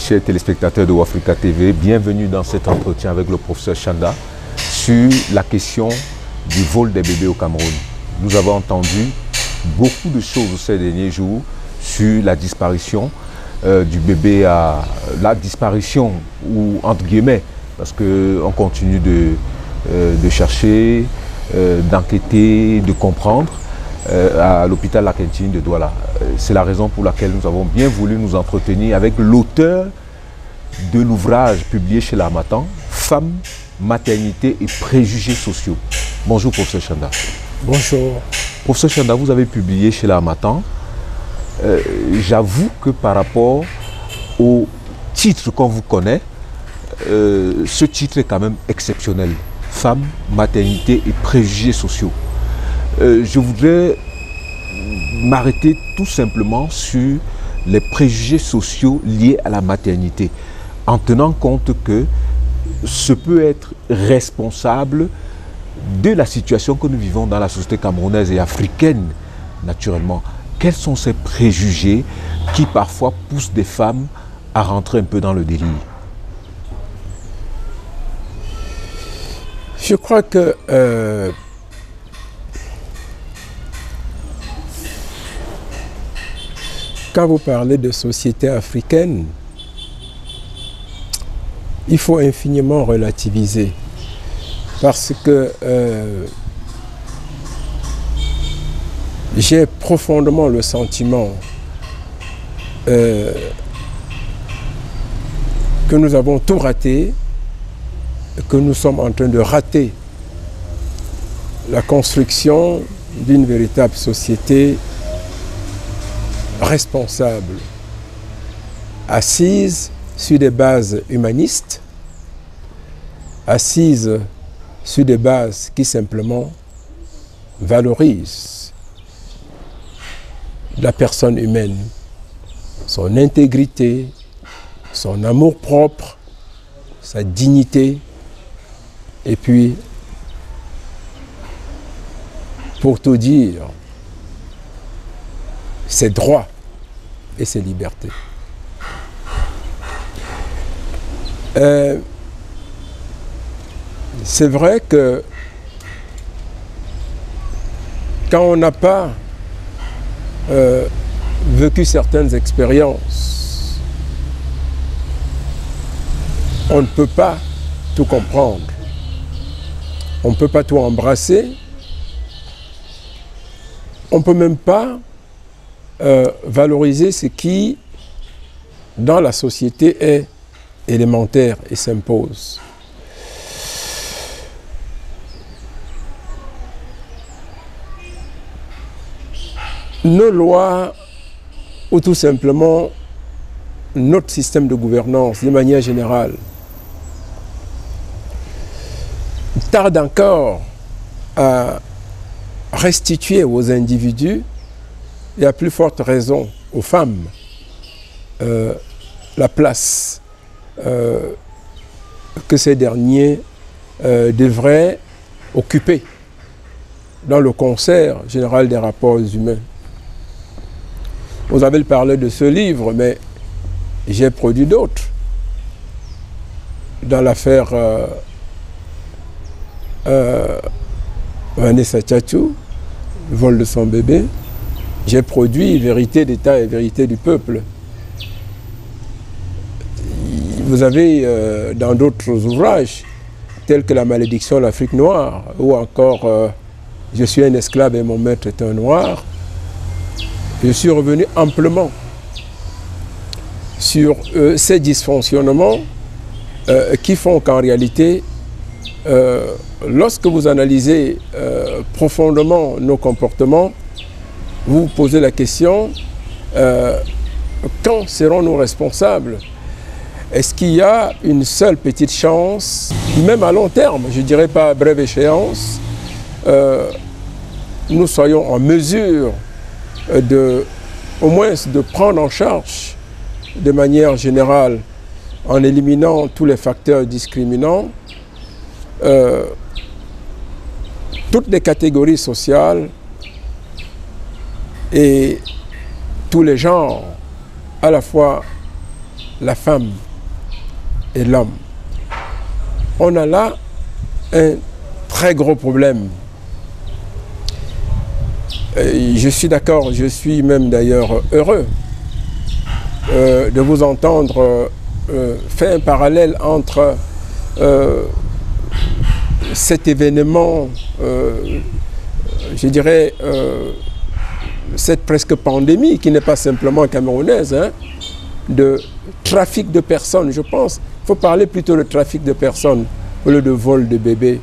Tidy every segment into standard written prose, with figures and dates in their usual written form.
chers téléspectateurs de Wafrica TV, bienvenue dans cet entretien avec le professeur Chanda sur la question du vol des bébés au Cameroun. Nous avons entendu beaucoup de choses ces derniers jours sur la disparition du bébé, la disparition, ou entre guillemets, parce qu'on continue de chercher, d'enquêter, de comprendre à l'hôpital La Quintine de Douala. C'est la raison pour laquelle nous avons bien voulu nous entretenir avec l'auteur de l'ouvrage publié chez l'Harmattan, Femmes, maternité et préjugés sociaux. Bonjour professeur Chanda. Bonjour. Professeur Chanda, vous avez publié chez l'Harmattan. J'avoue que par rapport au titre qu'on vous connaît, ce titre est quand même exceptionnel. Femmes, maternité et préjugés sociaux. Je voudrais m'arrêter tout simplement sur les préjugés sociaux liés à la maternité, en tenant compte que ce peut être responsable de la situation que nous vivons dans la société camerounaise et africaine, naturellement. Quels sont ces préjugés qui parfois poussent des femmes à rentrer un peu dans le délire? Je crois que quand vous parlez de société africaine, il faut infiniment relativiser. Parce que j'ai profondément le sentiment que nous avons tout raté, que nous sommes en train de rater la construction d'une véritable société responsable, assise sur des bases humanistes, assise sur des bases qui simplement valorisent la personne humaine, son intégrité, son amour-propre, sa dignité, et puis, pour tout dire, ses droits et ses libertés. C'est vrai que quand on n'a pas vécu certaines expériences, on ne peut pas tout comprendre. On ne peut pas tout embrasser. On ne peut même pas valoriser ce qui, dans la société, est élémentaire et s'impose. Nos lois, ou tout simplement notre système de gouvernance, de manière générale, tarde encore à restituer aux individus, et à plus forte raison aux femmes, la place que ces derniers devraient occuper dans le concert général des rapports humains. Vous avez parlé de ce livre, mais j'ai produit d'autres. Dans l'affaire Vanessa Tchatchou, le vol de son bébé, j'ai produit Vérité d'État et Vérité du peuple. Vous avez dans d'autres ouvrages, tels que La malédiction de l'Afrique noire, ou encore Je suis un esclave et mon maître est un noir, je suis revenu amplement sur ces dysfonctionnements qui font qu'en réalité, lorsque vous analysez profondément nos comportements, vous vous posez la question, quand serons-nous responsables? Est-ce qu'il y a une seule petite chance, même à long terme, je ne dirais pas à brève échéance, nous soyons en mesure au moins de prendre en charge de manière générale, en éliminant tous les facteurs discriminants, toutes les catégories sociales et tous les genres, à la fois la femme et l'homme. On a là un très gros problème. Je suis d'accord, je suis même d'ailleurs heureux de vous entendre faire un parallèle entre cet événement, je dirais, cette presque pandémie qui n'est pas simplement camerounaise, hein, de trafic de personnes, je pense. Il faut parler plutôt de trafic de personnes au lieu de vol de bébés.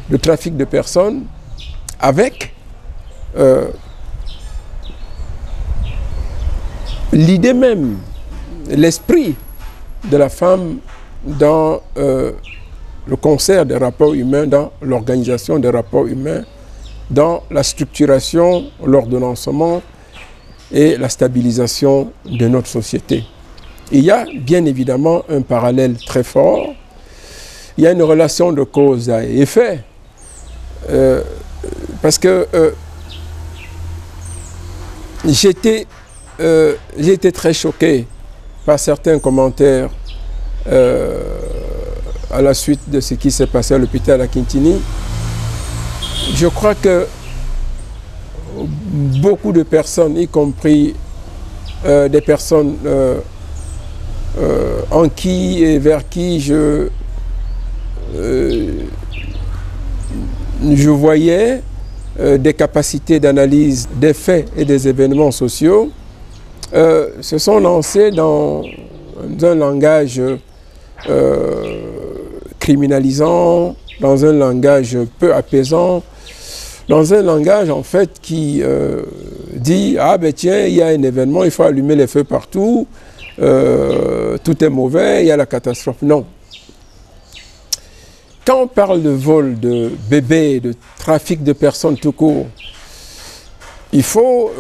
Le trafic de personnes avec l'idée même, l'esprit de la femme dans le concert des rapports humains, dans l'organisation des rapports humains, dans la structuration, l'ordonnancement et la stabilisation de notre société. Il y a bien évidemment un parallèle très fort. Il y a une relation de cause à effet. Parce que j'ai été très choqué par certains commentaires à la suite de ce qui s'est passé à l'hôpital à Kintini. Je crois que beaucoup de personnes, y compris des personnes en qui et vers qui je voyais des capacités d'analyse des faits et des événements sociaux, se sont lancés dans un langage criminalisant, dans un langage peu apaisant, dans un langage en fait qui dit « Ah ben tiens, il y a un événement, il faut allumer les feux partout, tout est mauvais, il y a la catastrophe. » Non. Quand on parle de vol de bébés, de trafic de personnes tout court, il faut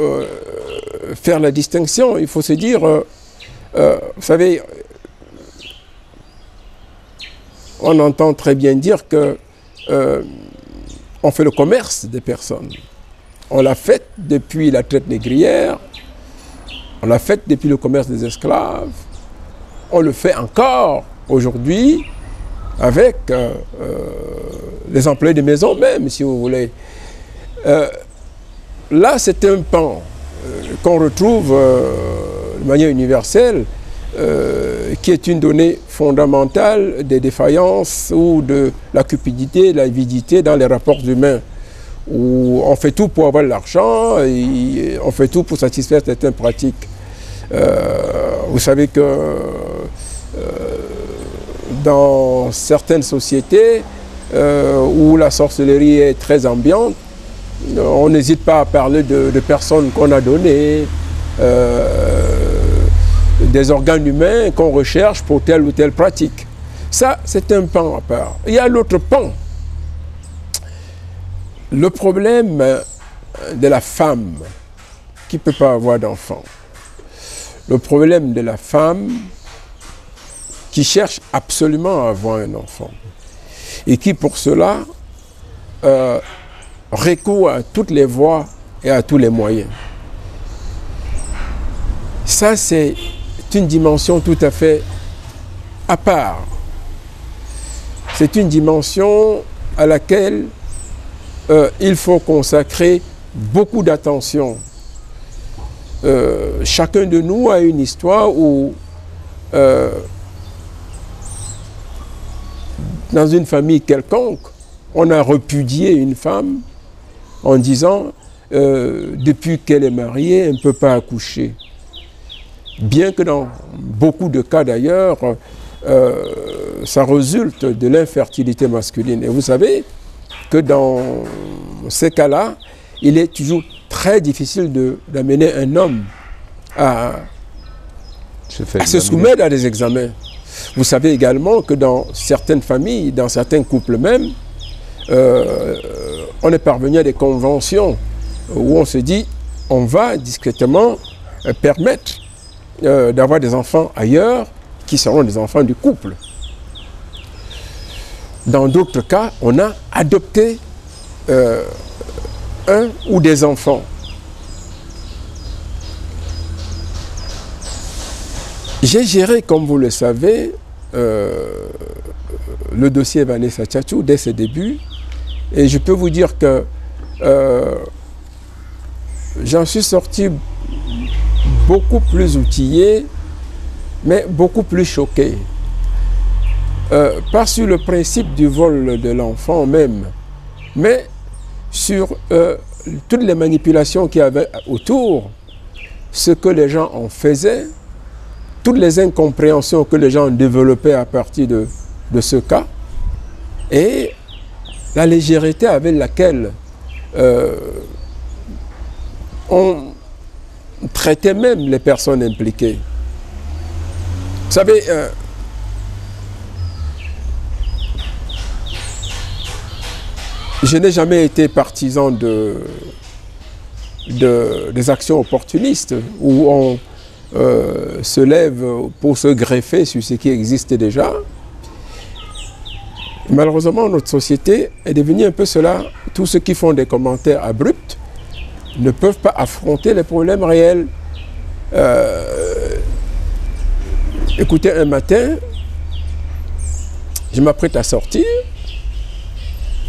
faire la distinction. Il faut se dire, vous savez, on entend très bien dire que on fait le commerce des personnes. On l'a fait depuis la traite négrière, on l'a fait depuis le commerce des esclaves, on le fait encore aujourd'hui avec les employés de maison même, si vous voulez. Là, c'est un pan qu'on retrouve de manière universelle, qui est une donnée fondamentale des défaillances ou de la cupidité, de l'avidité dans les rapports humains, où on fait tout pour avoir de l'argent, et on fait tout pour satisfaire certaines pratiques. Vous savez que dans certaines sociétés où la sorcellerie est très ambiante, on n'hésite pas à parler de personnes qu'on a données, des organes humains qu'on recherche pour telle ou telle pratique. Ça, c'est un pan à part. Il y a l'autre pan. Le problème de la femme qui ne peut pas avoir d'enfant. Le problème de la femme qui cherche absolument à avoir un enfant et qui, pour cela, recourt à toutes les voies et à tous les moyens. Ça, c'est une dimension tout à fait à part. C'est une dimension à laquelle il faut consacrer beaucoup d'attention. Chacun de nous a une histoire où dans une famille quelconque, on a repudié une femme en disant depuis qu'elle est mariée, elle ne peut pas accoucher. Bien que dans beaucoup de cas d'ailleurs, ça résulte de l'infertilité masculine. Et vous savez que dans ces cas-là, il est toujours très difficile d'amener un homme à se soumettre à des examens. Vous savez également que dans certaines familles, dans certains couples même, on est parvenu à des conventions où on se dit on va discrètement permettre d'avoir des enfants ailleurs qui seront des enfants du couple. Dans d'autres cas, on a adopté un ou des enfants. J'ai géré, comme vous le savez, le dossier Vanessa Tchatchou dès ses débuts. Et je peux vous dire que j'en suis sorti beaucoup plus outillé, mais beaucoup plus choqué. Pas sur le principe du vol de l'enfant même, mais sur toutes les manipulations qu'il y avait autour, ce que les gens en faisaient, toutes les incompréhensions que les gens développaient à partir de ce cas, et la légèreté avec laquelle on traitait même les personnes impliquées. Vous savez, je n'ai jamais été partisan des actions opportunistes où on se lève pour se greffer sur ce qui existe déjà. Malheureusement, notre société est devenue un peu cela. Tous ceux qui font des commentaires abrupts ne peuvent pas affronter les problèmes réels. Écoutez, un matin, je m'apprête à sortir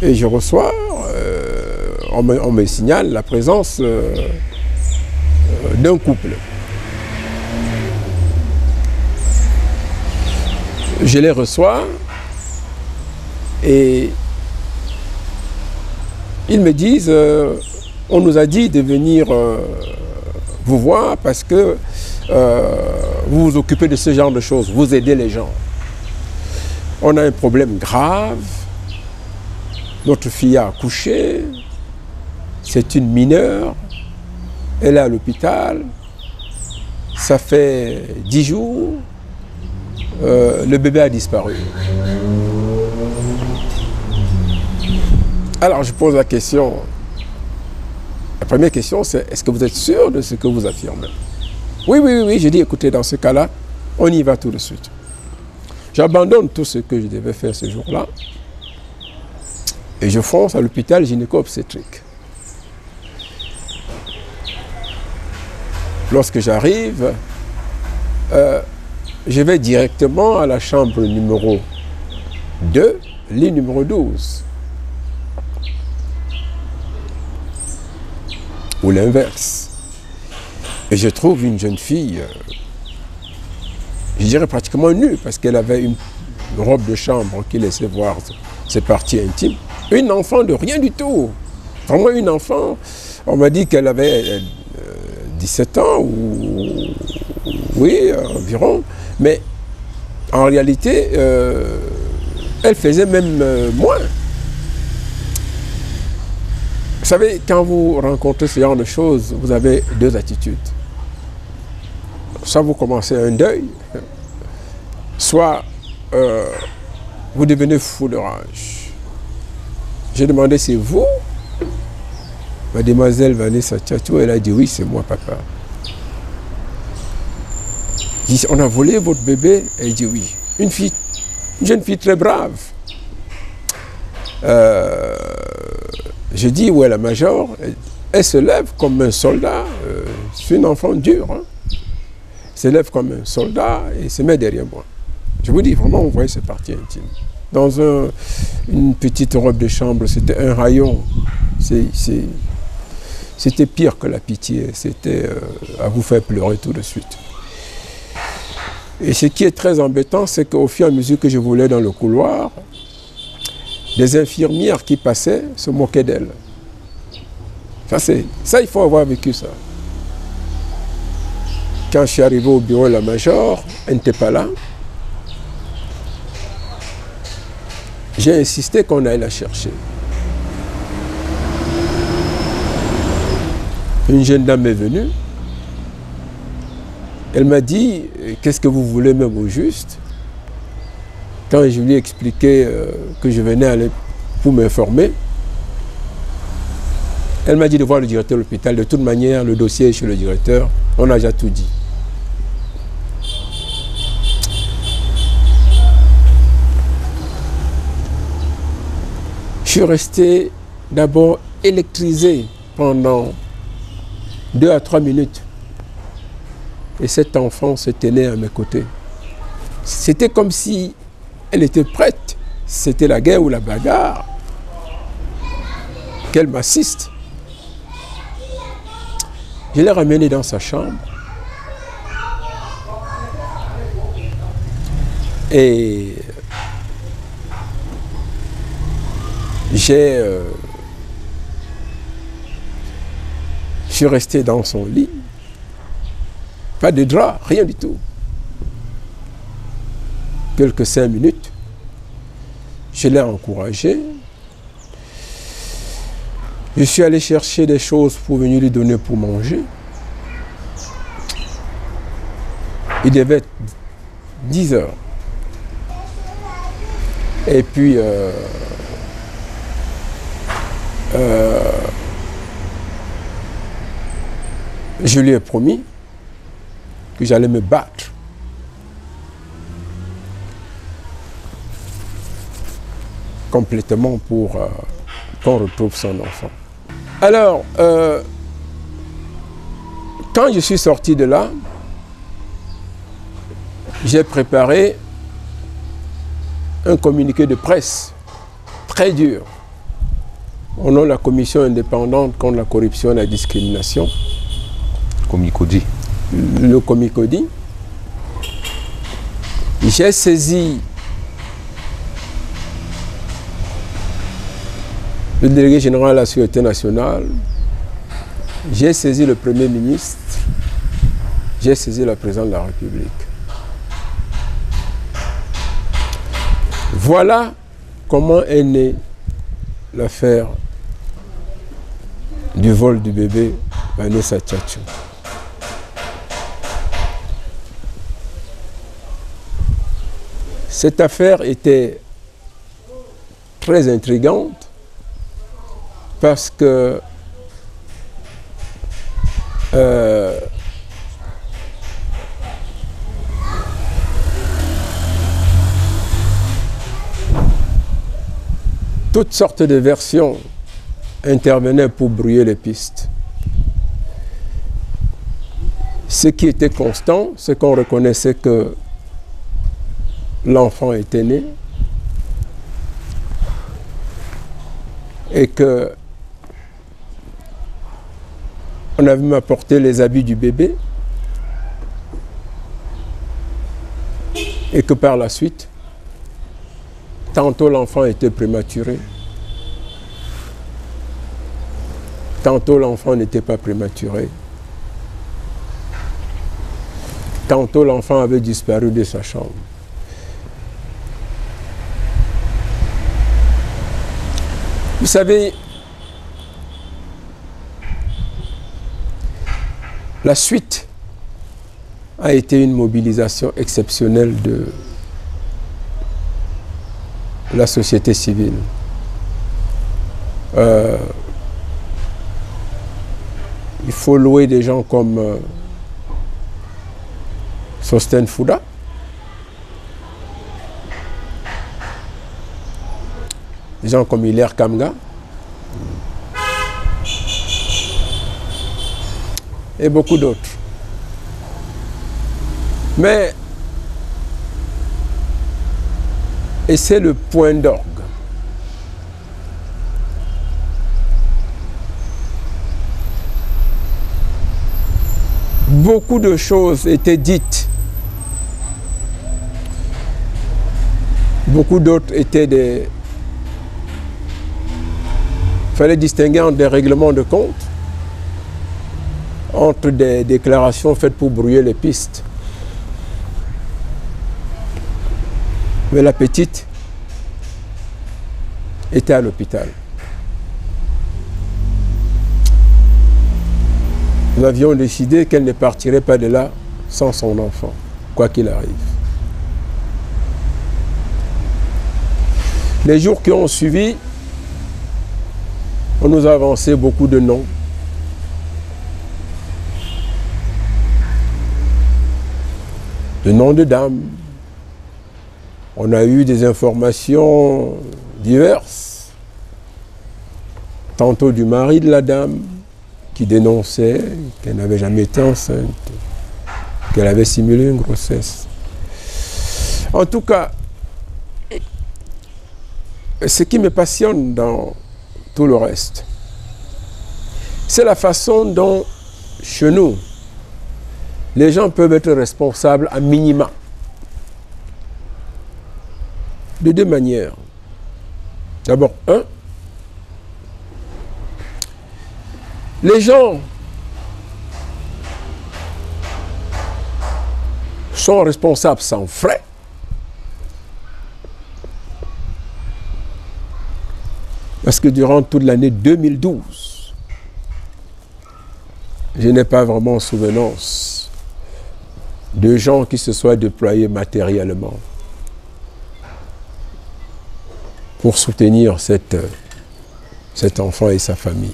et je reçois, on me signale la présence d'un couple. Je les reçois et ils me disent, on nous a dit de venir vous voir parce que vous vous occupez de ce genre de choses, vous aidez les gens. On a un problème grave, notre fille a accouché, c'est une mineure, elle est à l'hôpital, ça fait 10 jours, le bébé a disparu. Alors je pose la question, la première question c'est, est-ce que vous êtes sûr de ce que vous affirmez? Oui, je dis, écoutez, dans ce cas-là, on y va tout de suite. J'abandonne tout ce que je devais faire ce jour-là et je fonce à l'hôpital gynéco-obstétrique. Lorsque j'arrive, je vais directement à la chambre numéro 2, lit numéro 12. Ou l'inverse. Et je trouve une jeune fille, je dirais pratiquement nue, parce qu'elle avait une robe de chambre qui laissait voir ses parties intimes. Une enfant de rien du tout. Vraiment une enfant. On m'a dit qu'elle avait 17 ans, ou oui, environ. Mais en réalité, elle faisait même moins. Vous savez, quand vous rencontrez ce genre de choses, vous avez deux attitudes. Soit vous commencez un deuil, soit vous devenez fou de rage. J'ai demandé, c'est vous? Mademoiselle Vanessa Tchatchou, elle a dit, oui, c'est moi, papa. J'ai dit, on a volé votre bébé? Elle dit, oui. Une jeune fille très brave. Je dis, où est la major? Elle se lève comme un soldat. C'est une enfant dure. Hein? Se lève comme un soldat et se met derrière moi. Je vous dis, vraiment, on voyait ses parties intimes. Dans une petite robe de chambre, c'était un rayon. C'était pire que la pitié. C'était à vous faire pleurer tout de suite. Et ce qui est très embêtant, c'est qu'au fur et à mesure que je volais dans le couloir, les infirmières qui passaient se moquaient d'elle. Ça, il faut avoir vécu ça. Quand je suis arrivé au bureau de la major, elle n'était pas là. J'ai insisté qu'on aille la chercher. Une jeune dame est venue. Elle m'a dit, qu'est-ce que vous voulez même au juste? Quand je lui ai expliqué que je venais aller pour m'informer, elle m'a dit de voir le directeur de l'hôpital. De toute manière, le dossier est chez le directeur. On a déjà tout dit. Je suis resté d'abord électrisé pendant 2 à 3 minutes. et cet enfant se tenait à mes côtés. C'était comme si elle était prête. C'était la guerre ou la bagarre. Qu'elle m'assiste. Je l'ai ramenée dans sa chambre. Et je suis resté dans son lit. Pas de drap, rien du tout. Quelques 5 minutes. Je l'ai encouragé. Je suis allé chercher des choses pour venir lui donner pour manger. Il devait être 10 heures. Et puis, je lui ai promis que j'allais me battre complètement pour qu'on retrouve son enfant. Alors, quand je suis sorti de là, j'ai préparé un communiqué de presse très dur au nom de la commission indépendante contre la corruption et la discrimination. Comicodi. Le Comicodi. J'ai saisi le délégué général de la Sûreté nationale, j'ai saisi le Premier ministre, j'ai saisi la présidente de la République. Voilà comment est née l'affaire du vol du bébé Vanessa Tchatchou. Cette affaire était très intrigante parce que toutes sortes de versions intervenaient pour brouiller les pistes. Ce qui était constant, c'est qu'on reconnaissait que l'enfant était né et que on avait apporté les habits du bébé et que par la suite, tantôt l'enfant était prématuré, tantôt l'enfant n'était pas prématuré, tantôt l'enfant avait disparu de sa chambre. Vous savez, la suite a été une mobilisation exceptionnelle de la société civile. Il faut louer des gens comme Sosten Fouda, des gens comme Hilaire Kamga et beaucoup d'autres. Mais, et c'est le point d'orgue, beaucoup de choses étaient dites, beaucoup d'autres étaient des... Il fallait distinguer entre des règlements de compte, entre des déclarations faites pour brouiller les pistes. Mais la petite était à l'hôpital. Nous avions décidé qu'elle ne partirait pas de là sans son enfant, quoi qu'il arrive. Les jours qui ont suivi, on nous a avancé beaucoup de noms. De noms de dames. On a eu des informations diverses. Tantôt du mari de la dame qui dénonçait qu'elle n'avait jamais été enceinte. qu'elle avait simulé une grossesse. En tout cas, ce qui me passionne dans tout le reste, c'est la façon dont, chez nous, les gens peuvent être responsables à minima. De deux manières. D'abord, les gens sont responsables sans frais. Parce que durant toute l'année 2012, je n'ai pas vraiment souvenance de gens qui se soient déployés matériellement pour soutenir cet enfant et sa famille.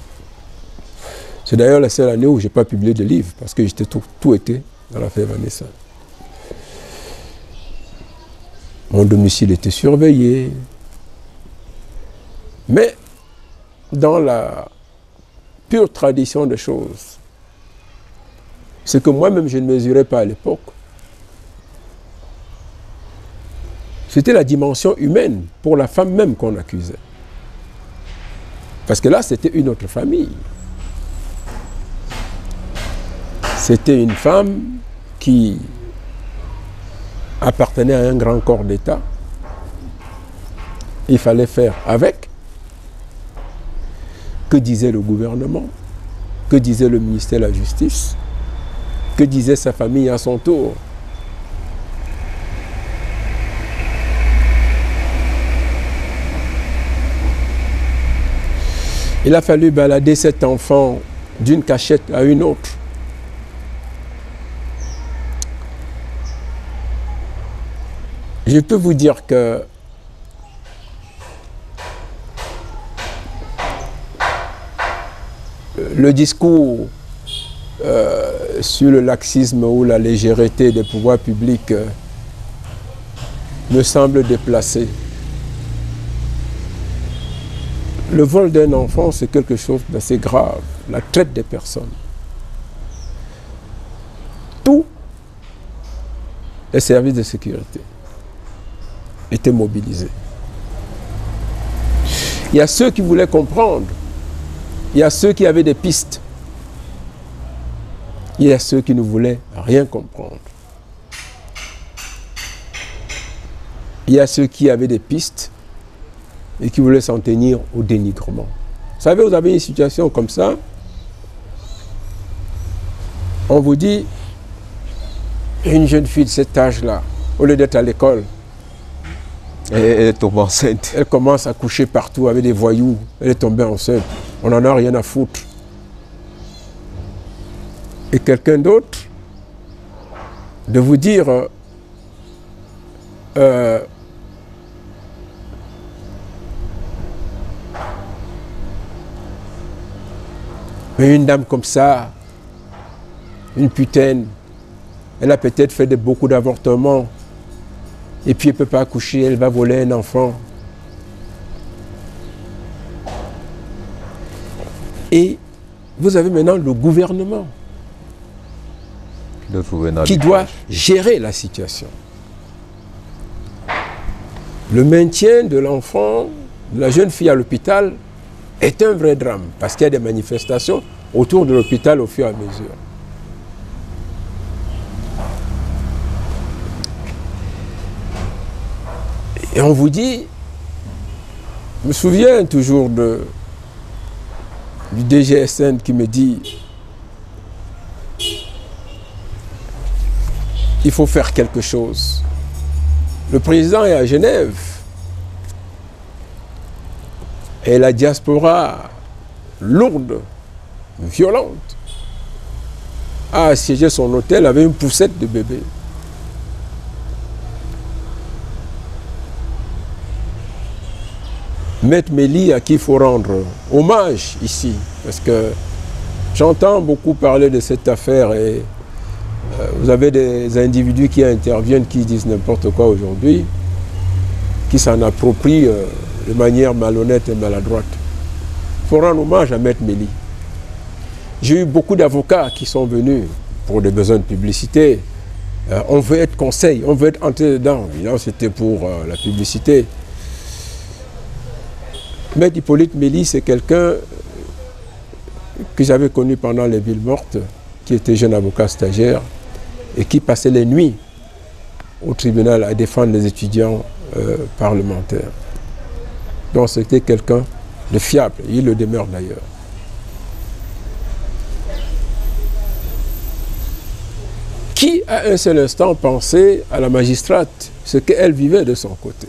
C'est d'ailleurs la seule année où je n'ai pas publié de livre, parce que j'étais tout été dans l'affaire Vanessa. Mon domicile était surveillé. Mais dans la pure tradition des choses, c'est que moi-même je ne mesurais pas à l'époque, c'était la dimension humaine pour la femme même qu'on accusait. Parce que là, c'était une autre famille. C'était une femme qui appartenait à un grand corps d'État. Il fallait faire avec. Que disait le gouvernement? Que disait le ministère de la Justice? Que disait sa famille à son tour? Il a fallu balader cet enfant d'une cachette à une autre. Je peux vous dire que le discours sur le laxisme ou la légèreté des pouvoirs publics me semble déplacé. Le vol d'un enfant, c'est quelque chose d'assez grave. La traite des personnes. Tous les services de sécurité étaient mobilisés. Il y a ceux qui voulaient comprendre. Il y a ceux qui avaient des pistes. Il y a ceux qui ne voulaient rien comprendre. Il y a ceux qui avaient des pistes et qui voulaient s'en tenir au dénigrement. Vous savez, vous avez une situation comme ça. On vous dit, une jeune fille de cet âge-là, au lieu d'être à l'école, elle tombe enceinte. Elle commence à coucher partout avec des voyous. Elle est tombée enceinte. On n'en a rien à foutre. Et quelqu'un d'autre de vous dire mais une dame comme ça, une putaine, elle a peut-être fait beaucoup d'avortements. Et puis elle ne peut pas accoucher, elle va voler un enfant. Et vous avez maintenant le gouvernement qui doit gérer la situation. Le maintien de l'enfant, de la jeune fille à l'hôpital, est un vrai drame, parce qu'il y a des manifestations autour de l'hôpital au fur et à mesure. Et on vous dit, je me souviens toujours du DGSN qui me dit, il faut faire quelque chose. Le président est à Genève. Et la diaspora lourde, violente, a assiégé son hôtel avec une poussette de bébé. Maître Mélie, à qui il faut rendre hommage ici, parce que j'entends beaucoup parler de cette affaire et vous avez des individus qui interviennent, qui disent n'importe quoi aujourd'hui, qui s'en approprient de manière malhonnête et maladroite. Il faut rendre hommage à Maître Mélie. J'ai eu beaucoup d'avocats qui sont venus pour des besoins de publicité, On veut être conseil, on veut être entré dedans. Évidemment, c'était pour la publicité. Maître Hippolyte Mélis, c'est quelqu'un que j'avais connu pendant les villes mortes, qui était jeune avocat stagiaire et qui passait les nuits au tribunal à défendre les étudiants parlementaires. Donc c'était quelqu'un de fiable, il le demeure d'ailleurs. Qui, à un seul instant, pensait à la magistrate, ce qu'elle vivait de son côté?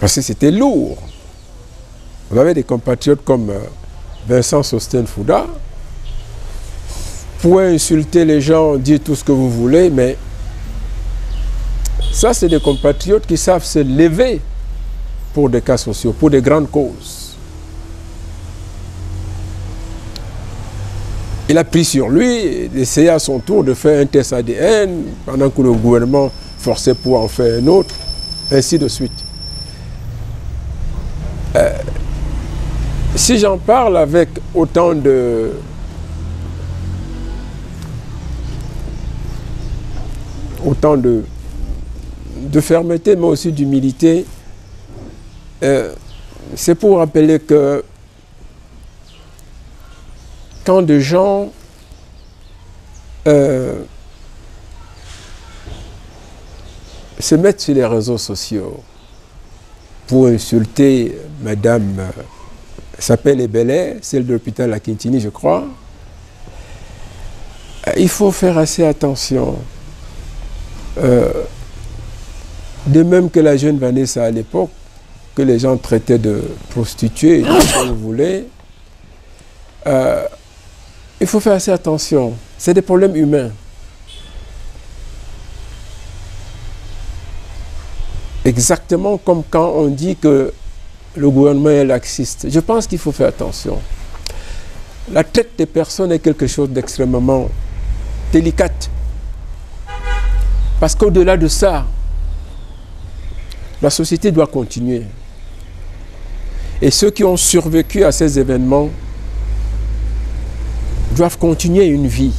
Parce que c'était lourd. Vous avez des compatriotes comme Vincent Sostène Fouda, vous pouvez insulter les gens, dire tout ce que vous voulez, mais ça, c'est des compatriotes qui savent se lever pour des cas sociaux, pour des grandes causes. Il a pris sur lui d'essayer à son tour de faire un test ADN pendant que le gouvernement forçait pour en faire un autre, ainsi de suite. Si j'en parle avec autant de fermeté, mais aussi d'humilité, c'est pour rappeler que quand des gens se mettent sur les réseaux sociaux pour insulter Madame s'appelle Ebele, celle de l'hôpital à Kintini, je crois, il faut faire assez attention. De même que la jeune Vanessa à l'époque, que les gens traitaient de prostituée, tout ce que vous voulez, il faut faire assez attention. C'est des problèmes humains. Exactement comme quand on dit que le gouvernement est laxiste. Je pense qu'il faut faire attention. La tête des personnes est quelque chose d'extrêmement délicate. Parce qu'au-delà de ça, la société doit continuer. Et ceux qui ont survécu à ces événements doivent continuer une vie.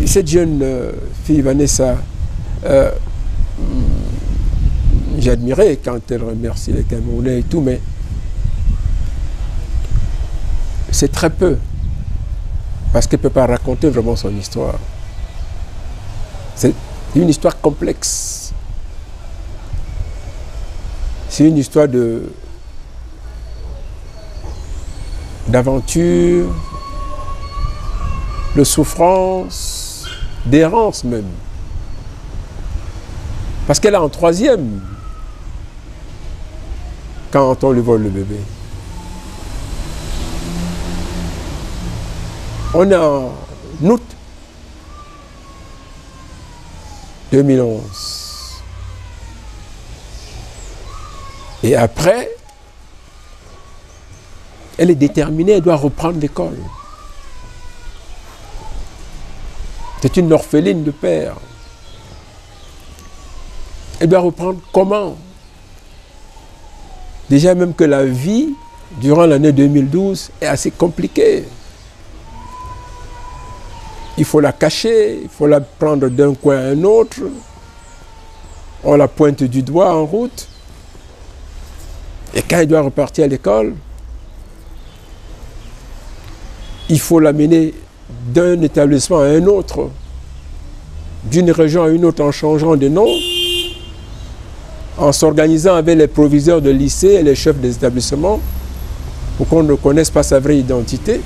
Cette jeune fille, Vanessa, j'ai admiré quand elle remercie les Camerounais et tout, mais c'est très peu. Parce qu'elle ne peut pas raconter vraiment son histoire. C'est une histoire complexe. C'est une histoire d'aventure, de souffrance, d'errance même. Parce qu'elle est en troisième quand on lui vole le bébé. On est en août 2011. Et après, elle est déterminée, elle doit reprendre l'école. C'est une orpheline de père. Elle doit reprendre comment? Déjà même que la vie, durant l'année 2012, est assez compliquée. Il faut la cacher, il faut la prendre d'un coin à un autre. On la pointe du doigt en route. Et quand elle doit repartir à l'école, il faut l'amener d'un établissement à un autre, d'une région à une autre en changeant de nom, en s'organisant avec les proviseurs de lycée et les chefs des établissements pour qu'on ne connaisse pas sa vraie identité,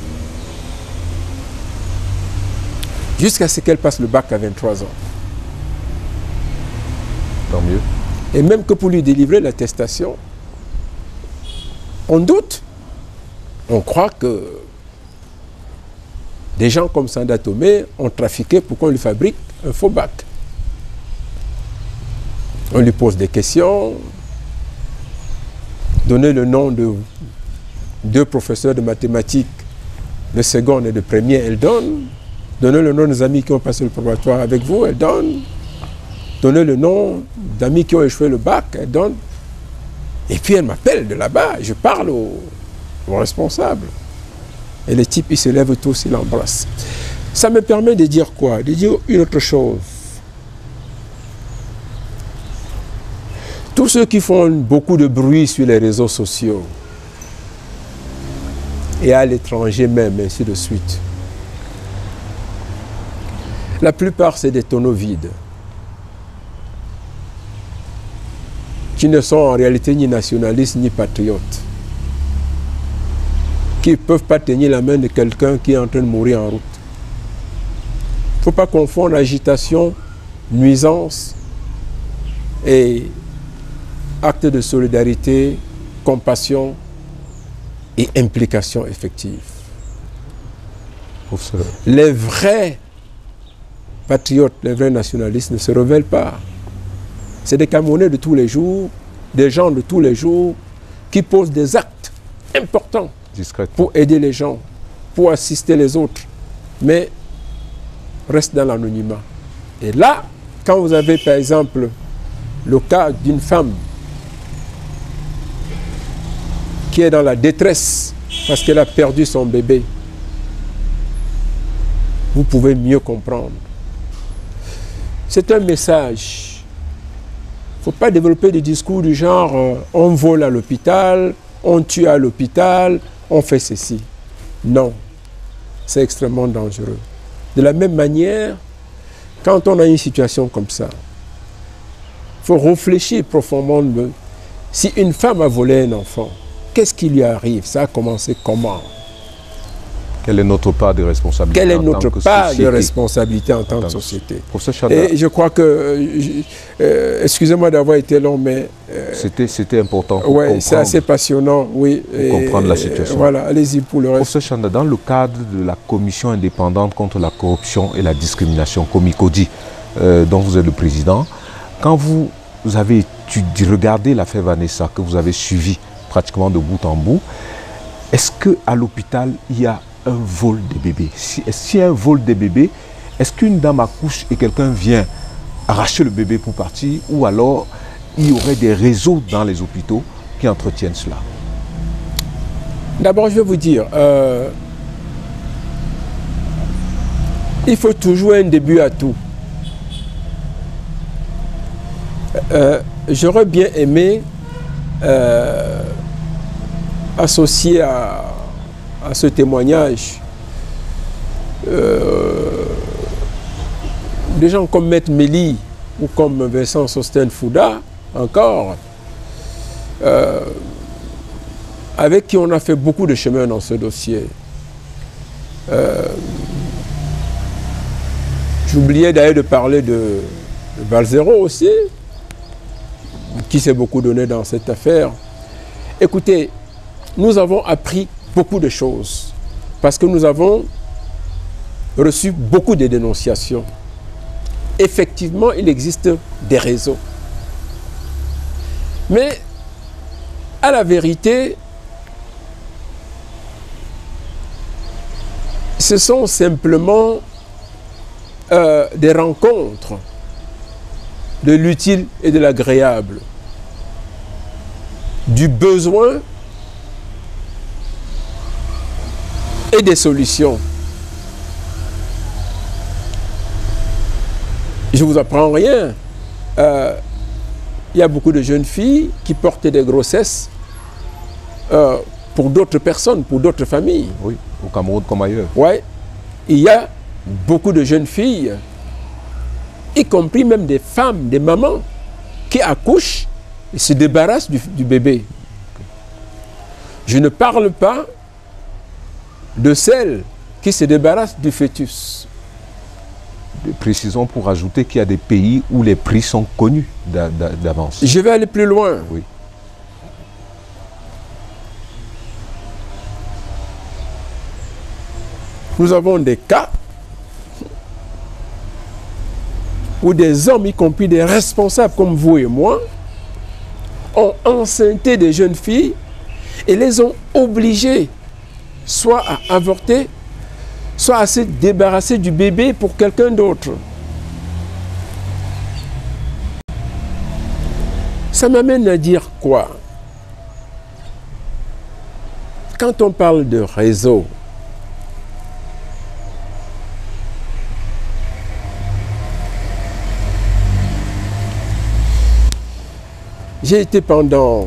jusqu'à ce qu'elle passe le bac à 23 ans. Tant mieux. Et même que pour lui délivrer l'attestation, on doute. On croit que des gens comme Sanda Tomé ont trafiqué pour qu'on lui fabrique un faux bac. On lui pose des questions, donner le nom de 2 professeurs de mathématiques de seconde et de première, elle donne. Donner le nom des amis qui ont passé le probatoire avec vous, elle donne. Donner le nom d'amis qui ont échoué le bac, elle donne. Et puis elle m'appelle de là-bas, je parle responsable. Et les types, ils se lèvent tous, ils l'embrassent. Ça me permet de dire quoi? De dire une autre chose. Tous ceux qui font beaucoup de bruit sur les réseaux sociaux et à l'étranger même, ainsi de suite, la plupart, c'est des tonneaux vides qui ne sont en réalité ni nationalistes ni patriotes, qui ne peuvent pas tenir la main de quelqu'un qui est en train de mourir en route. Il ne faut pas confondre agitation, nuisance et acte de solidarité, compassion et implication effective. Les vrais patriotes, les vrais nationalistes ne se révèlent pas. C'est des Camerounais de tous les jours, des gens de tous les jours qui posent des actes importants pour aider les gens, pour assister les autres, mais restent dans l'anonymat. Et là, quand vous avez par exemple le cas d'une femme qui est dans la détresse parce qu'elle a perdu son bébé, vous pouvez mieux comprendre. C'est un message. Il ne faut pas développer des discours du genre on vole à l'hôpital, on tue à l'hôpital, on fait ceci. Non, c'est extrêmement dangereux. De la même manière, quand on a une situation comme ça, il faut réfléchir profondément. Si une femme a volé un enfant, qu'est-ce qui lui arrive? Ça a commencé comment? Quelle est notre part de responsabilité? Quelle est notre part de responsabilité en tant que société? Et je crois que, excusez-moi d'avoir été long, mais... C'était important. Oui, c'est assez passionnant, oui. Pour comprendre la situation. Voilà, allez-y pour le reste. Professeur Chanda, dans le cadre de la commission indépendante contre la corruption et la discrimination, Comicodi, dont vous êtes le président, quand vous avez regardé l'affaire Vanessa, que vous avez suivi pratiquement de bout en bout, est-ce qu'à l'hôpital, il y a un vol de bébés? S'il y a un vol de bébés, est-ce qu'une dame accouche et quelqu'un vient arracher le bébé pour partir, ou alors il y aurait des réseaux dans les hôpitaux qui entretiennent cela? D'abord, je vais vous dire, il faut toujours un début à tout. J'aurais bien aimé associer à ce témoignage des gens comme Maître Méli ou comme Vincent Sosten Fouda encore, avec qui on a fait beaucoup de chemin dans ce dossier. J'oubliais d'ailleurs de parler de Valzero aussi, qui s'est beaucoup donné dans cette affaire. Écoutez, nous avons appris beaucoup de choses parce que nous avons reçu beaucoup de dénonciations. Effectivement, il existe des réseaux. Mais à la vérité, ce sont simplement des rencontres de l'utile et de l'agréable, du besoin et des solutions. Je ne vous apprends rien. Il y a beaucoup de jeunes filles qui portent des grossesses pour d'autres personnes, pour d'autres familles. Oui, au Cameroun comme ailleurs. Oui, il y a beaucoup de jeunes filles, y compris même des femmes, des mamans, qui accouchent et se débarrassent du bébé. Je ne parle pas de celles qui se débarrassent du fœtus. Précisons pour ajouter qu'il y a des pays où les prix sont connus d'avance. Je vais aller plus loin. Oui. Nous avons des cas où des hommes, y compris des responsables comme vous et moi, ont enceinté des jeunes filles et les ont obligées soit à avorter, soit à se débarrasser du bébé pour quelqu'un d'autre. Ça m'amène à dire quoi? quand on parle de réseau, j'ai été pendant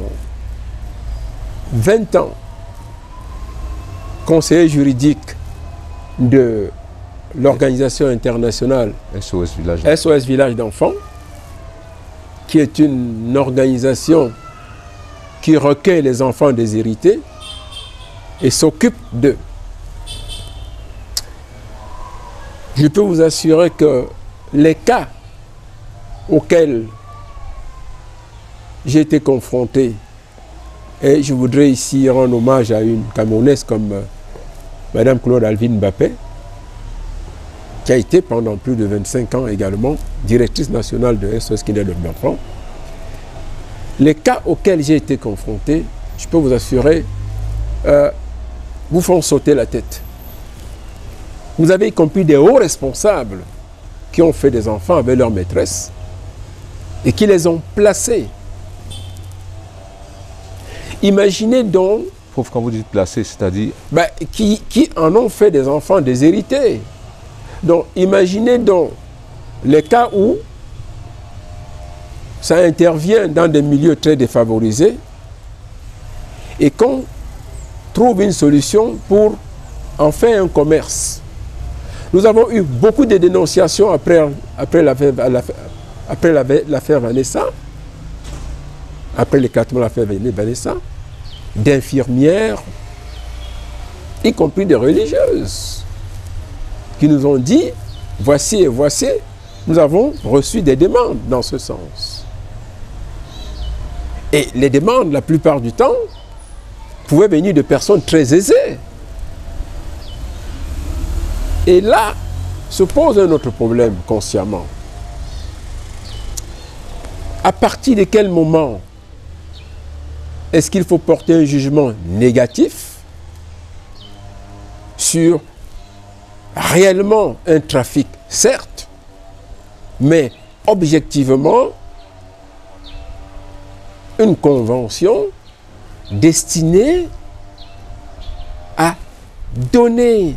20 ans conseiller juridique de l'organisation internationale SOS Village d'enfants, qui est une organisation qui recueille les enfants déshérités et s'occupe d'eux. Je peux vous assurer que les cas auxquels j'ai été confronté, et je voudrais ici rendre hommage à une Camerounaise comme Madame Claude Alvine Mbappé, qui a été pendant plus de 25 ans également directrice nationale de SOS Kinderhook d'enfants. Les cas auxquels j'ai été confronté, je peux vous assurer, vous font sauter la tête. Vous avez y compris des hauts responsables qui ont fait des enfants avec leur maîtresse et qui les ont placés. Imaginez donc... Quand vous dites placés, c'est-à-dire... qui en ont fait des enfants déshérités. Donc, imaginez donc les cas où ça intervient dans des milieux très défavorisés et qu'on trouve une solution pour en faire un commerce. Nous avons eu beaucoup de dénonciations après l'affaire Vanessa, après l'éclatement de l'affaire Vanessa, d'infirmières, y compris des religieuses, qui nous ont dit, voici et voici, nous avons reçu des demandes dans ce sens. Et les demandes, la plupart du temps, pouvaient venir de personnes très aisées. Et là, se pose un autre problème consciemment. À partir de quel moment est-ce qu'il faut porter un jugement négatif sur réellement un trafic, certes, mais objectivement, une convention destinée à donner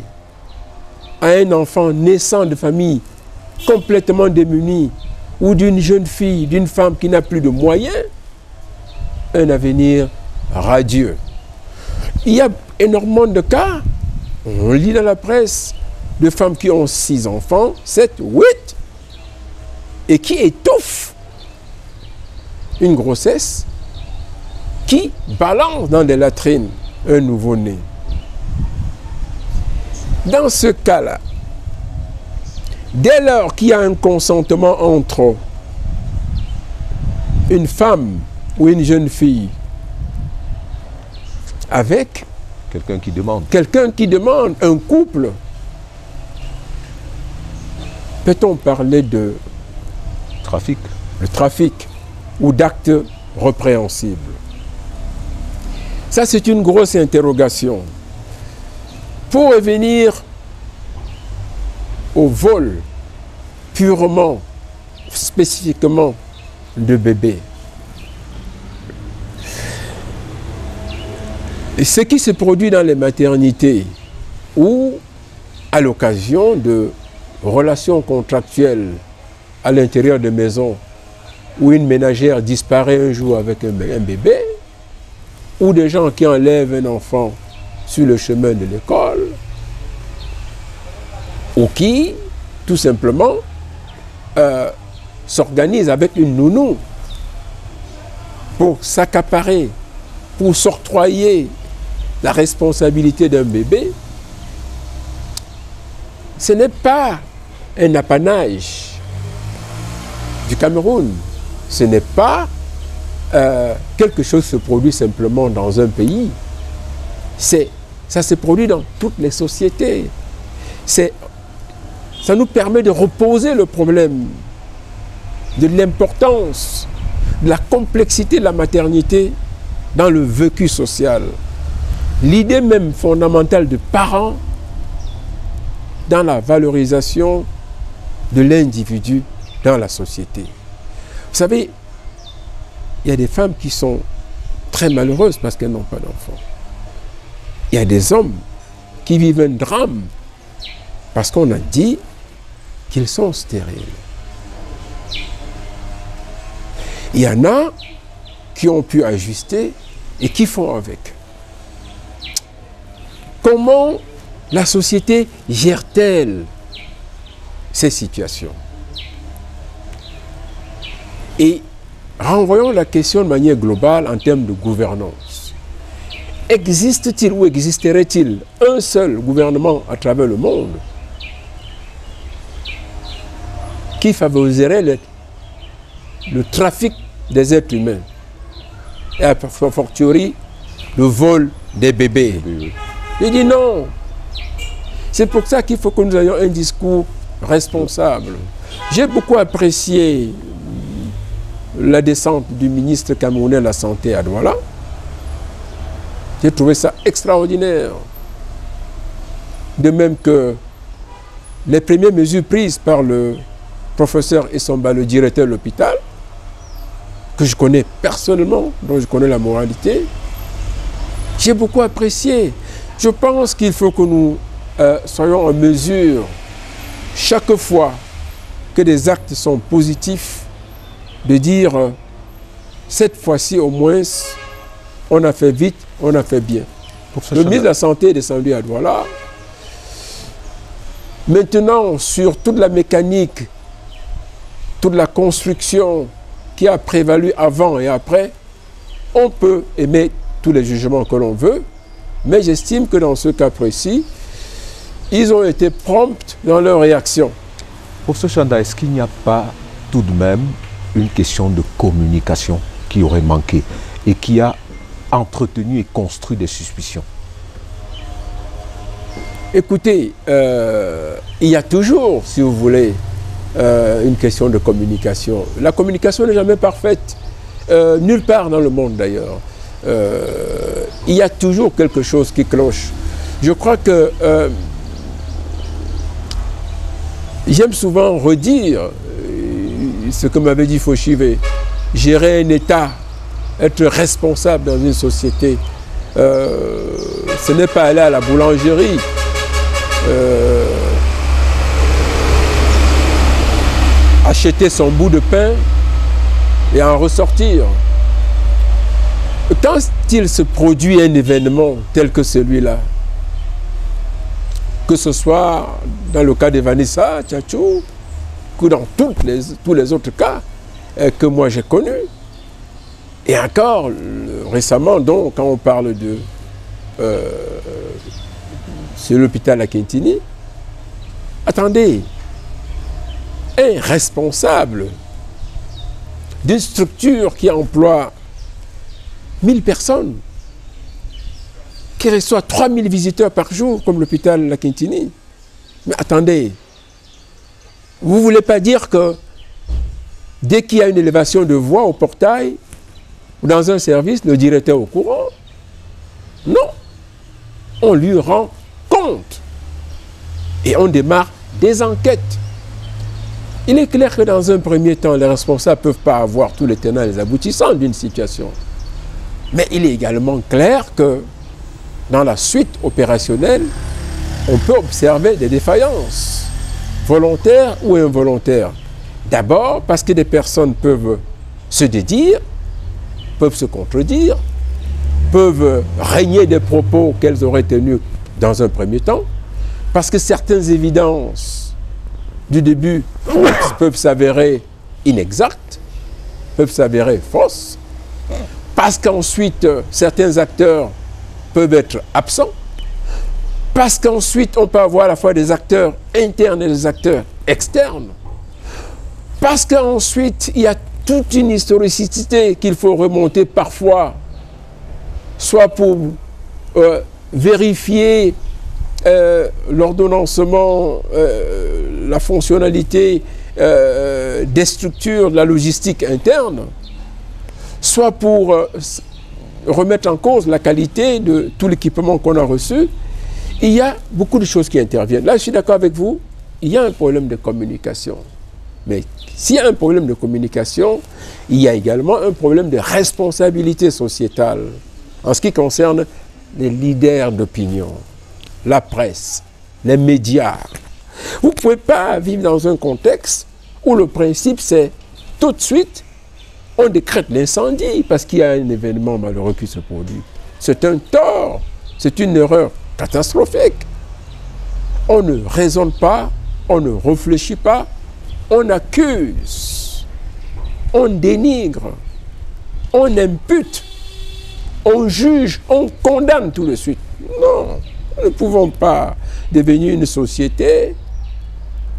à un enfant naissant de famille complètement démunie ou d'une jeune fille, d'une femme qui n'a plus de moyens, un avenir radieux. Il y a énormément de cas, on lit dans la presse, de femmes qui ont 6 enfants, 7, 8, et qui étouffent une grossesse qui balance dans des latrines un nouveau-né. Dans ce cas-là, dès lors qu'il y a un consentement entre une femme ou une jeune fille avec quelqu'un qui demande, un couple, peut-on parler de trafic ou d'actes répréhensibles? Ça, c'est une grosse interrogation. Pour revenir au vol purement, spécifiquement de bébés, et ce qui se produit dans les maternités ou à l'occasion de relations contractuelles à l'intérieur de maisons où une ménagère disparaît un jour avec un bébé, ou des gens qui enlèvent un enfant sur le chemin de l'école, ou qui, tout simplement, s'organisent avec une nounou pour s'accaparer, pour s'octroyer la responsabilité d'un bébé, ce n'est pas un apanage du Cameroun. Ce n'est pas quelque chose qui se produit simplement dans un pays. Ça se produit dans toutes les sociétés. Ça nous permet de reposer le problème de l'importance, de la complexité de la maternité dans le vécu social. L'idée même fondamentale de parents dans la valorisation de l'individu dans la société. Vous savez, il y a des femmes qui sont très malheureuses parce qu'elles n'ont pas d'enfants. Il il y a des hommes qui vivent un drame parce qu'on a dit qu'ils sont stériles. Il y en a qui ont pu ajuster et qui font avec. Comment la société gère-t-elle ces situations? Et renvoyons la question de manière globale en termes de gouvernance. Existe-t-il ou existerait-il un seul gouvernement à travers le monde qui favoriserait le trafic des êtres humains et a fortiori le vol des bébés? Je dis non. C'est pour ça qu'il faut que nous ayons un discours responsable. J'ai beaucoup apprécié la descente du ministre camerounais de la Santé à Douala. J'ai trouvé ça extraordinaire. De même que les premières mesures prises par le professeur Essomba, le directeur de l'hôpital, que je connais personnellement, dont je connais la moralité, j'ai beaucoup apprécié. Je pense qu'il faut que nous soyons en mesure, chaque fois que des actes sont positifs, de dire, cette fois-ci au moins, on a fait vite, on a fait bien. Le ministre de la Santé est descendu à Douala. Maintenant, sur toute la mécanique, toute la construction qui a prévalu avant et après, on peut émettre tous les jugements que l'on veut, mais j'estime que dans ce cas précis, ils ont été prompts dans leur réaction. Professeur Chanda, est-ce qu'il n'y a pas tout de même une question de communication qui aurait manqué et qui a entretenu et construit des suspicions? Écoutez, il y a toujours, si vous voulez, une question de communication. La communication n'est jamais parfaite, nulle part dans le monde d'ailleurs. Il y a toujours quelque chose qui cloche. Je crois que j'aime souvent redire ce que m'avait dit Fauchivé. Gérer un État, être responsable dans une société, ce n'est pas aller à la boulangerie, acheter son bout de pain et en ressortir. Quand il se produit un événement tel que celui-là, que ce soit dans le cas de Vanessa Tchatchou, que dans tous les autres cas que moi j'ai connus, et encore récemment, donc, quand on parle de sur l'hôpital à Kintini, attendez, un responsable d'une structure qui emploie 1000 personnes, qui reçoit 3000 visiteurs par jour, comme l'hôpital La Quintini. Mais attendez, vous ne voulez pas dire que dès qu'il y a une élévation de voix au portail, ou dans un service, le directeur est au courant? Non. On lui rend compte. Et on démarre des enquêtes. Il est clair que dans un premier temps, les responsables ne peuvent pas avoir tous les tenants et les aboutissants d'une situation. Mais il est également clair que dans la suite opérationnelle, on peut observer des défaillances, volontaires ou involontaires. D'abord parce que des personnes peuvent se dédire, peuvent se contredire, peuvent régner des propos qu'elles auraient tenus dans un premier temps, parce que certaines évidences du début peuvent s'avérer inexactes, peuvent s'avérer fausses, parce qu'ensuite certains acteurs peuvent être absents, parce qu'ensuite on peut avoir à la fois des acteurs internes et des acteurs externes, parce qu'ensuite il y a toute une historicité qu'il faut remonter parfois, soit pour vérifier l'ordonnancement, la fonctionnalité des structures de la logistique interne, soit pour remettre en cause la qualité de tout l'équipement qu'on a reçu. Il y a beaucoup de choses qui interviennent. Là, je suis d'accord avec vous, il y a un problème de communication. Mais s'il y a un problème de communication, il y a également un problème de responsabilité sociétale en ce qui concerne les leaders d'opinion, la presse, les médias. Vous ne pouvez pas vivre dans un contexte où le principe c'est tout de suite on décrète l'incendie parce qu'il y a un événement malheureux qui se produit. C'est un tort, c'est une erreur catastrophique. On ne raisonne pas, on ne réfléchit pas, on accuse, on dénigre, on impute, on juge, on condamne tout de suite. Non, nous ne pouvons pas devenir une société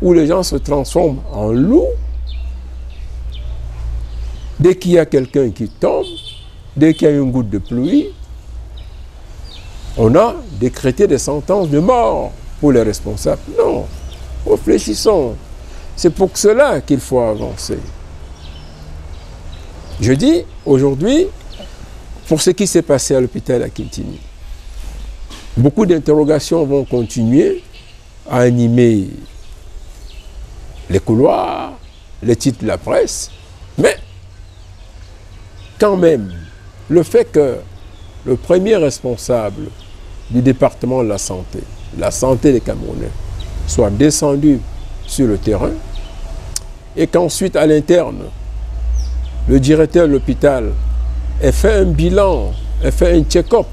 où les gens se transforment en loups. Dès qu'il y a quelqu'un qui tombe, dès qu'il y a une goutte de pluie, on a décrété des sentences de mort pour les responsables. Non, réfléchissons. C'est pour cela qu'il faut avancer. Je dis, aujourd'hui, pour ce qui s'est passé à l'hôpital à Kintini, beaucoup d'interrogations vont continuer à animer les couloirs, les titres de la presse, mais quand même, le fait que le premier responsable du département de la santé des Camerounais, soit descendu sur le terrain et qu'ensuite à l'interne, le directeur de l'hôpital ait fait un bilan, ait fait un check-up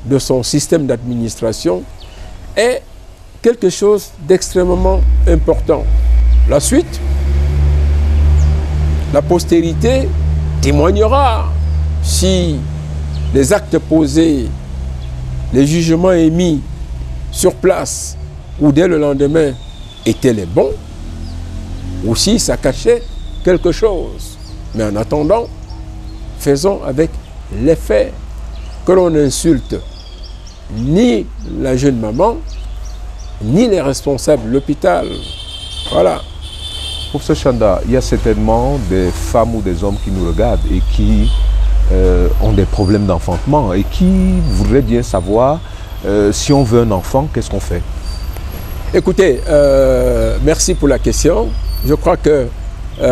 de son système d'administration est quelque chose d'extrêmement important. La suite, la postérité témoignera si les actes posés, les jugements émis sur place ou dès le lendemain étaient les bons ou si ça cachait quelque chose. Mais en attendant, faisons avec les faits, que l'on insulte ni la jeune maman, ni les responsables de l'hôpital. Voilà. Professeur Chanda, il y a certainement des femmes ou des hommes qui nous regardent et qui ont des problèmes d'enfantement et qui voudraient bien savoir si on veut un enfant, qu'est-ce qu'on fait? Écoutez, merci pour la question. Je crois que je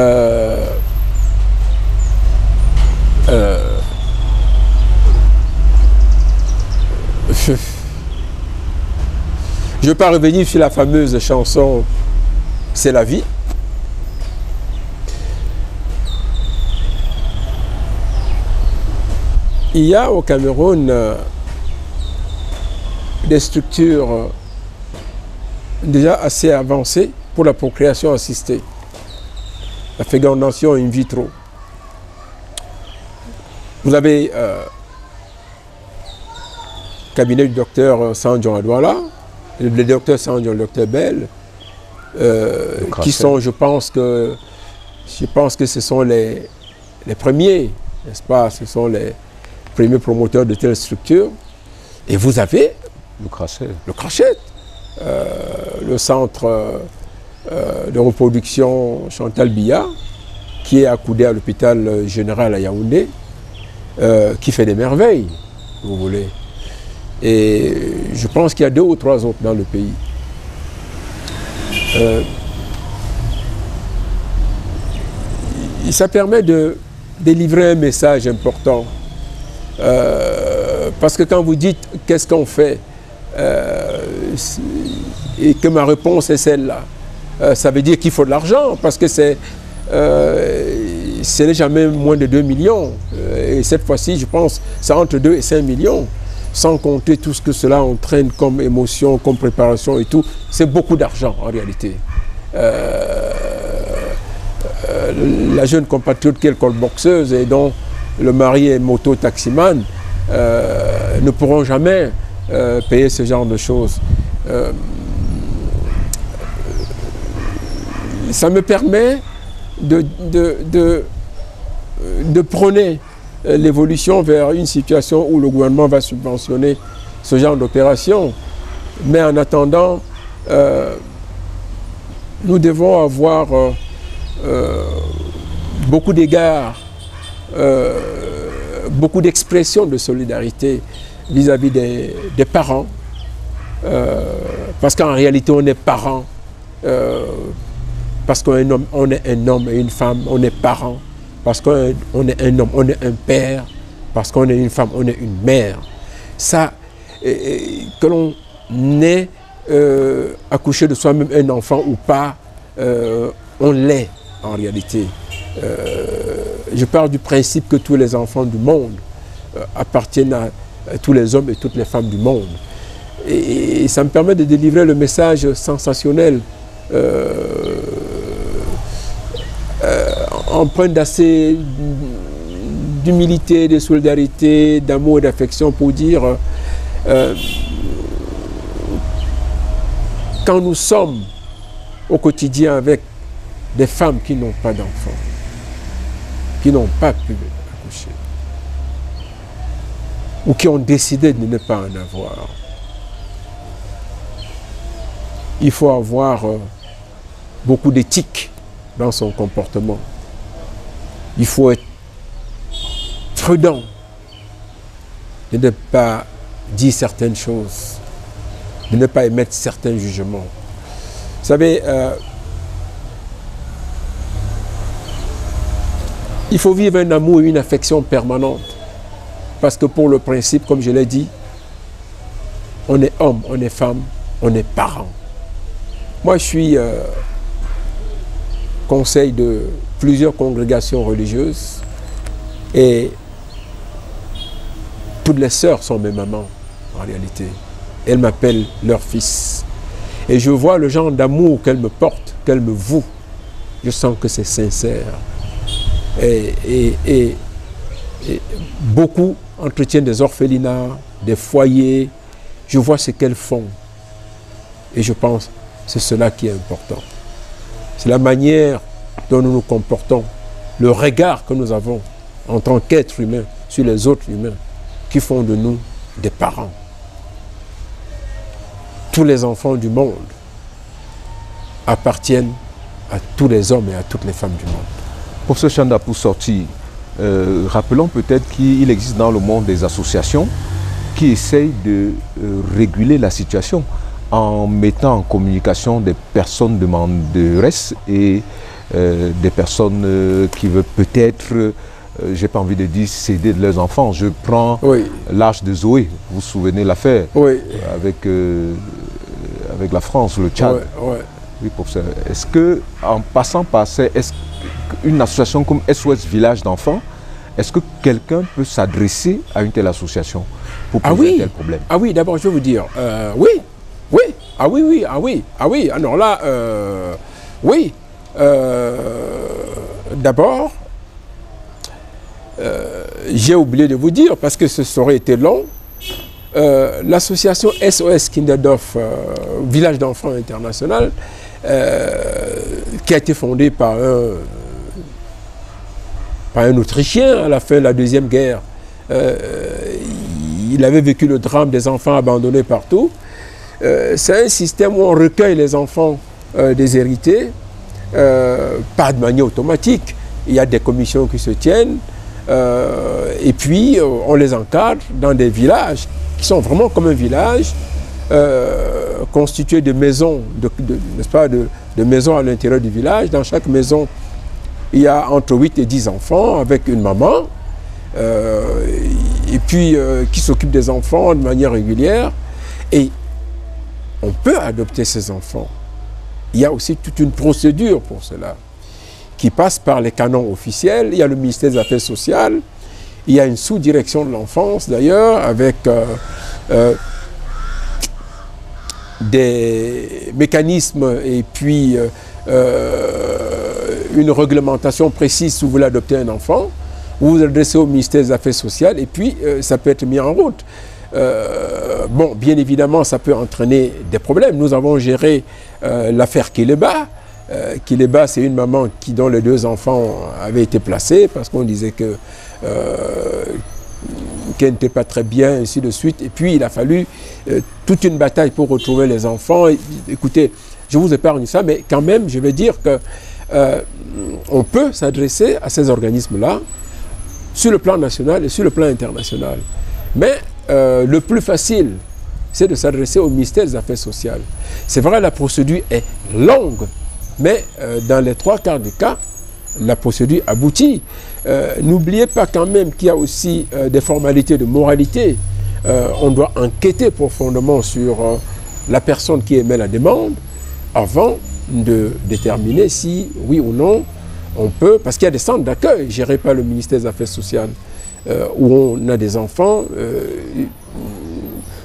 ne vais pas revenir sur la fameuse chanson « C'est la vie ». Il y a au Cameroun des structures déjà assez avancées pour la procréation assistée, la fécondation in vitro. Vous avez le cabinet du docteur Sandjon Adouala, le docteur Sandjon, le docteur Bell, qui sont, je pense que ce sont les premiers, n'est-ce pas, ce sont les premiers promoteurs de telles structures. Et vous avez le Crachet, le centre de reproduction Chantal Biya, qui est accoudé à l'hôpital général à Yaoundé, qui fait des merveilles, si vous voulez. Et je pense qu'il y a 2 ou 3 autres dans le pays. Ça permet de délivrer un message important. Parce que quand vous dites qu'est-ce qu'on fait et que ma réponse est celle-là, ça veut dire qu'il faut de l'argent parce que ce n'est jamais moins de 2 millions. Et cette fois-ci, je pense, c'est entre 2 et 5 millions, sans compter tout ce que cela entraîne comme émotion, comme préparation et tout. C'est beaucoup d'argent en réalité. La jeune compatriote qui est colboxeuse et dont le mari est moto-taximan ne pourront jamais payer ce genre de choses. Ça me permet de prôner l'évolution vers une situation où le gouvernement va subventionner ce genre d'opération. Mais en attendant, nous devons avoir beaucoup d'égards, beaucoup d'expressions de solidarité vis-à-vis des parents. Parce qu'en réalité, on est parents. Parce qu'on est un homme et une femme, on est parents. Parce qu'on est un homme, on est un père. Parce qu'on est une femme, on est une mère. ça, que l'on ait accouché de soi-même un enfant ou pas, on l'est en réalité. Je parle du principe que tous les enfants du monde appartiennent à tous les hommes et toutes les femmes du monde. Et ça me permet de délivrer le message sensationnel, empreint d'assez d'humilité, de solidarité, d'amour et d'affection pour dire quand nous sommes au quotidien avec des femmes qui n'ont pas d'enfants, qui n'ont pas pu accoucher, ou qui ont décidé de ne pas en avoir, il faut avoir beaucoup d'éthique dans son comportement. Il faut être prudent de ne pas dire certaines choses, de ne pas émettre certains jugements. Vous savez, il faut vivre un amour et une affection permanente. Parce que pour le principe, comme je l'ai dit, on est homme, on est femme, on est parent. Moi, je suis conseil de plusieurs congrégations religieuses et toutes les sœurs sont mes mamans, en réalité. Elles m'appellent leur fils. Et je vois le genre d'amour qu'elles me portent, qu'elles me vouent. Je sens que c'est sincère. Et beaucoup entretiennent des orphelinats, des foyers. Je vois ce qu'elles font. Et je pense que c'est cela qui est important. C'est la manière dont nous nous comportons, le regard que nous avons en tant qu'êtres humains sur les autres humains qui font de nous des parents. Tous les enfants du monde appartiennent à tous les hommes et à toutes les femmes du monde. Professeur Chanda, pour sortir, rappelons peut-être qu'il existe dans le monde des associations qui essayent de réguler la situation en mettant en communication des personnes demanderesses et des personnes qui veulent peut-être, j'ai pas envie de dire céder de leurs enfants. Je prends l'Arche de Zoé, vous vous souvenez l'affaire avec la France, le Tchad. Oui, professeur. Est-ce que, en passant par ça, est-ce qu'une association comme SOS Village d'enfants, est-ce que quelqu'un peut s'adresser à une telle association pour poser un tel problème? Ah oui, d'abord je vais vous dire, alors là, d'abord, j'ai oublié de vous dire, parce que ce serait été long, l'association SOS Kinderdorf, Village d'enfants international, qui a été fondée par un Autrichien à la fin de la Deuxième Guerre. Il avait vécu le drame des enfants abandonnés partout. C'est un système où on recueille les enfants déshérités, pas de manière automatique. Il y a des commissions qui se tiennent, et puis on les encadre dans des villages qui sont vraiment comme un village, constitué de maisons, n'est-ce pas, de maisons à l'intérieur du village. Dans chaque maison, il y a entre 8 et 10 enfants avec une maman, et puis qui s'occupe des enfants de manière régulière. Et on peut adopter ces enfants. Il y a aussi toute une procédure pour cela, qui passe par les canons officiels. Il y a le ministère des Affaires sociales, il y a une sous-direction de l'enfance d'ailleurs, avec des mécanismes et puis une réglementation précise si vous voulez adopter un enfant. Vous vous adressez au ministère des Affaires sociales et puis ça peut être mis en route. Bon, bien évidemment, ça peut entraîner des problèmes. Nous avons géré l'affaire Kileba. Kileba, c'est une maman dont les 2 enfants avaient été placés parce qu'on disait qu'elle n'était pas très bien, ainsi de suite. Et puis, il a fallu toute une bataille pour retrouver les enfants. Et, écoutez, je vous épargne ça, mais quand même, je vais dire que on peut s'adresser à ces organismes-là sur le plan national et sur le plan international. Mais le plus facile, c'est de s'adresser au ministère des Affaires sociales. C'est vrai, la procédure est longue, mais dans les 3/4 du cas, la procédure aboutit. N'oubliez pas quand même qu'il y a aussi des formalités de moralité. on doit enquêter profondément sur la personne qui émet la demande avant de déterminer si, oui ou non, on peut, parce qu'il y a des centres d'accueil gérés par le ministère des Affaires sociales où on a des enfants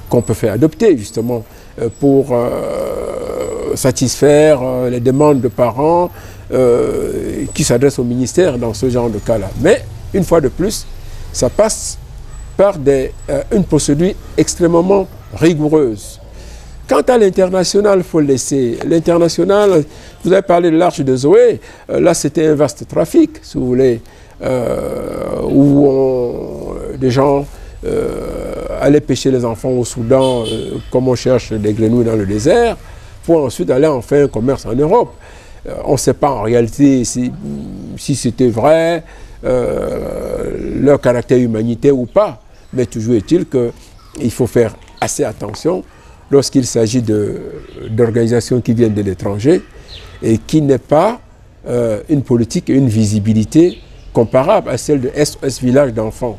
qu'on peut faire adopter justement pour satisfaire les demandes de parents qui s'adressent au ministère dans ce genre de cas-là. Mais, une fois de plus, ça passe par une procédure extrêmement rigoureuse. Quant à l'international, il faut le laisser. L'international, vous avez parlé de l'Arche de Zoé, là c'était un vaste trafic, si vous voulez, où des gens allaient pêcher les enfants au Soudan, comme on cherche des grenouilles dans le désert, pour ensuite aller en faire un commerce en Europe. On ne sait pas en réalité si c'était vrai, leur caractère humanitaire ou pas, mais toujours est-il qu'il faut faire assez attention lorsqu'il s'agit d'organisations qui viennent de l'étranger et qui n'aient pas une politique et une visibilité comparable à celle de SOS Village d'enfants,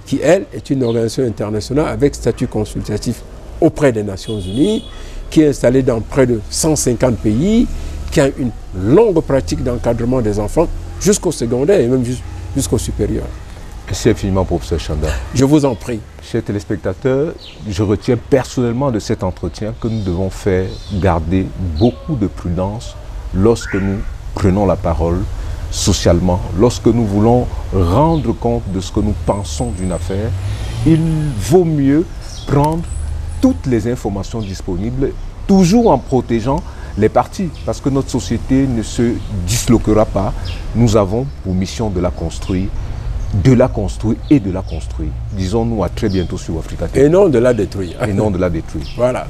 qui, elle, est une organisation internationale avec statut consultatif auprès des Nations Unies, qui est installée dans près de 150 pays, qui a une longue pratique d'encadrement des enfants jusqu'au secondaire et même jusqu'au supérieur. Merci infiniment, professeur Chanda. Je vous en prie. Chers téléspectateurs, je retiens personnellement de cet entretien que nous devons faire garder beaucoup de prudence lorsque nous prenons la parole socialement, lorsque nous voulons rendre compte de ce que nous pensons d'une affaire. Il vaut mieux prendre toutes les informations disponibles, toujours en protégeant les parties, parce que notre société ne se disloquera pas. Nous avons pour mission de la construire et de la construire. Disons-nous à très bientôt sur Africa TV. Et non de la détruire. Et non de la détruire. Voilà.